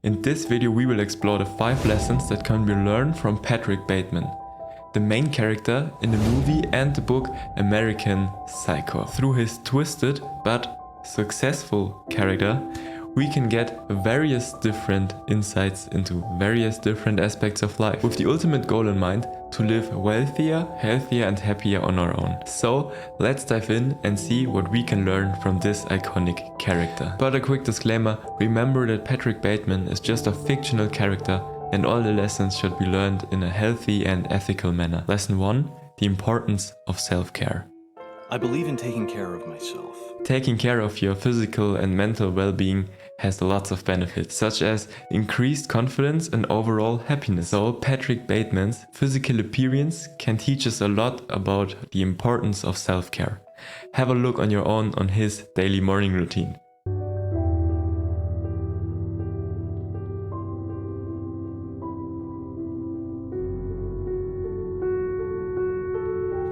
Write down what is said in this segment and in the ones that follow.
In this video we will explore the 5 lessons that can be learned from Patrick Bateman, the main character in the movie and the book American Psycho. Through his twisted but successful character, we can get various different insights into various different aspects of life, with the ultimate goal in mind: to live wealthier, healthier and happier on our own. So let's dive in and see what we can learn from this iconic character. But a quick disclaimer, remember that Patrick Bateman is just a fictional character and all the lessons should be learned in a healthy and ethical manner. Lesson 1: the importance of self-care. I believe in taking care of myself. Taking care of your physical and mental well-being has lots of benefits, such as increased confidence and overall happiness. So Patrick Bateman's physical appearance can teach us a lot about the importance of self-care. Have a look on your own on his daily morning routine.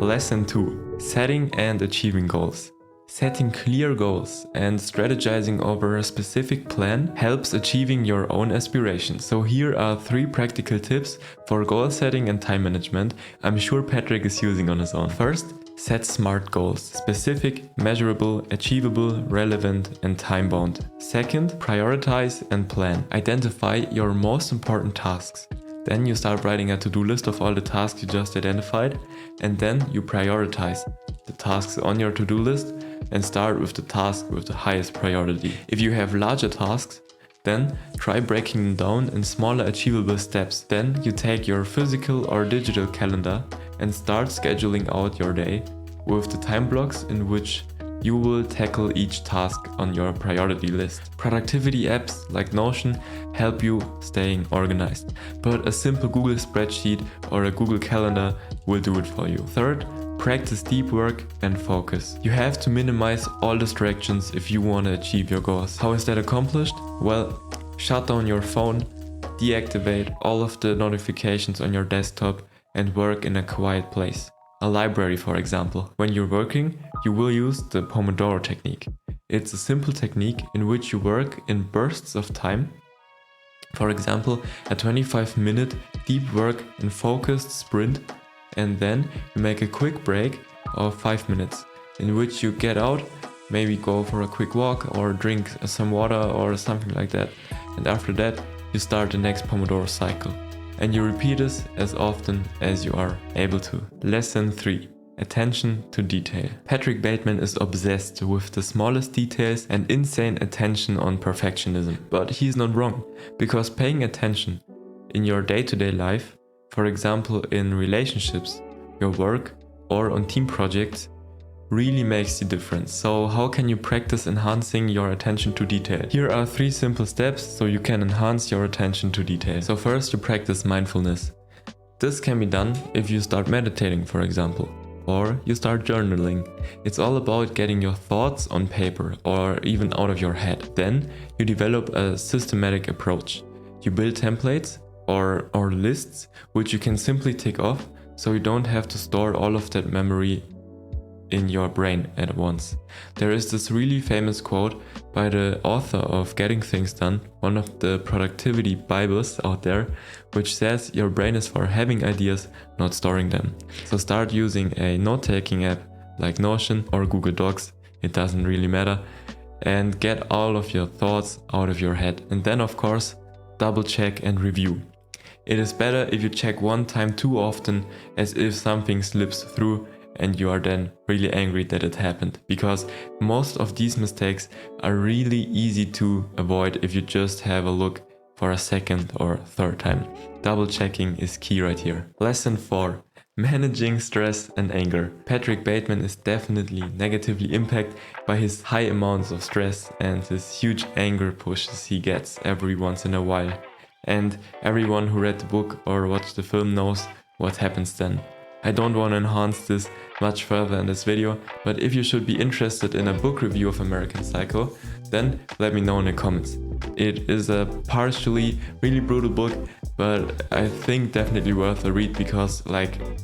Lesson 2: setting and achieving goals. Setting clear goals and strategizing over a specific plan helps achieving your own aspirations. So here are 3 practical tips for goal setting and time management I'm sure Patrick is using on his own. First, set SMART goals: specific, measurable, achievable, relevant and time-bound. Second, prioritize and plan. Identify your most important tasks. Then you start writing a to-do list of all the tasks you just identified, and then you prioritize the tasks on your to-do list and start with the task with the highest priority. If you have larger tasks, then try breaking them down in smaller achievable steps. Then you take your physical or digital calendar and start scheduling out your day with the time blocks in which you will tackle each task on your priority list. Productivity apps like Notion help you staying organized, but a simple Google spreadsheet or a Google Calendar will do it for you. Third, practice deep work and focus. You have to minimize all distractions if you want to achieve your goals. How is that accomplished? Well, shut down your phone, deactivate all of the notifications on your desktop and work in a quiet place. A library, for example. When you're working, you will use the Pomodoro technique. It's a simple technique in which you work in bursts of time. For example, a 25-minute deep work and focused sprint, and then you make a quick break of 5 minutes in which you get out, maybe go for a quick walk or drink some water or something like that. And after that, you start the next Pomodoro cycle. And you repeat this as often as you are able to. Lesson 3: attention to detail. Patrick Bateman is obsessed with the smallest details and insane attention on perfectionism. But he's not wrong, because paying attention in your day-to-day life, for example in relationships, your work or on team projects, really makes the difference. So how can you practice enhancing your attention to detail? Here are 3 simple steps so you can enhance your attention to detail. So first, you practice mindfulness. This can be done if you start meditating, for example, or you start journaling. It's all about getting your thoughts on paper or even out of your head. Then you develop a systematic approach. You build templates or lists which you can simply tick off, so you don't have to store all of that memory in your brain at once. There is this really famous quote by the author of Getting Things Done, one of the productivity bibles out there, which says your brain is for having ideas, not storing them. So start using a note-taking app like Notion or Google Docs, it doesn't really matter, and get all of your thoughts out of your head. And then of course, double check and review. It is better if you check one time too often, as if something slips through and you are then really angry that it happened, because most of these mistakes are really easy to avoid if you just have a look for a second or third time. Double checking is key right here. Lesson 4: managing stress and anger. Patrick Bateman is definitely negatively impacted by his high amounts of stress and his huge anger pushes he gets every once in a while. And everyone who read the book or watched the film knows what happens then. I don't want to enhance this much further in this video, but if you should be interested in a book review of American Psycho, then let me know in the comments. It is a partially really brutal book, but I think definitely worth a read because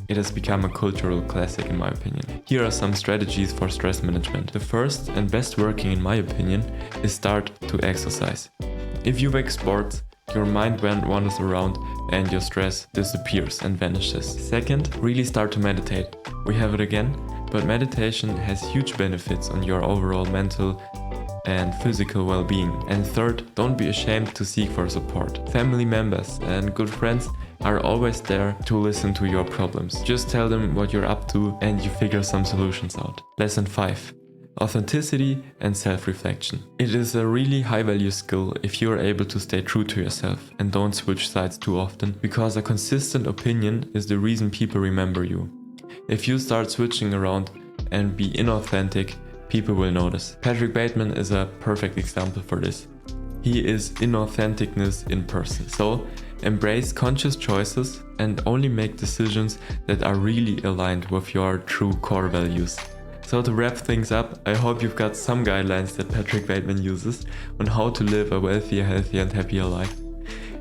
it has become a cultural classic in my opinion. Here are some strategies for stress management. The first and best working in my opinion is start to exercise. If you like sports, your mind wanders around and your stress disappears and vanishes. Second, really start to meditate. We have it again, but meditation has huge benefits on your overall mental and physical well-being. And third, don't be ashamed to seek for support. Family members and good friends are always there to listen to your problems. Just tell them what you're up to and you figure some solutions out. Lesson 5. Authenticity and self-reflection. It is a really high-value skill if you are able to stay true to yourself and don't switch sides too often, because a consistent opinion is the reason people remember you. If you start switching around and be inauthentic, people will notice. Patrick Bateman is a perfect example for this. He is inauthenticness in person. So embrace conscious choices and only make decisions that are really aligned with your true core values. So to wrap things up, I hope you've got some guidelines that Patrick Bateman uses on how to live a wealthier, healthier and happier life.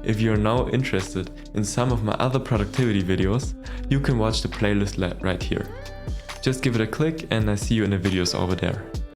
If you're now interested in some of my other productivity videos, you can watch the playlist right here. Just give it a click and I see you in the videos over there.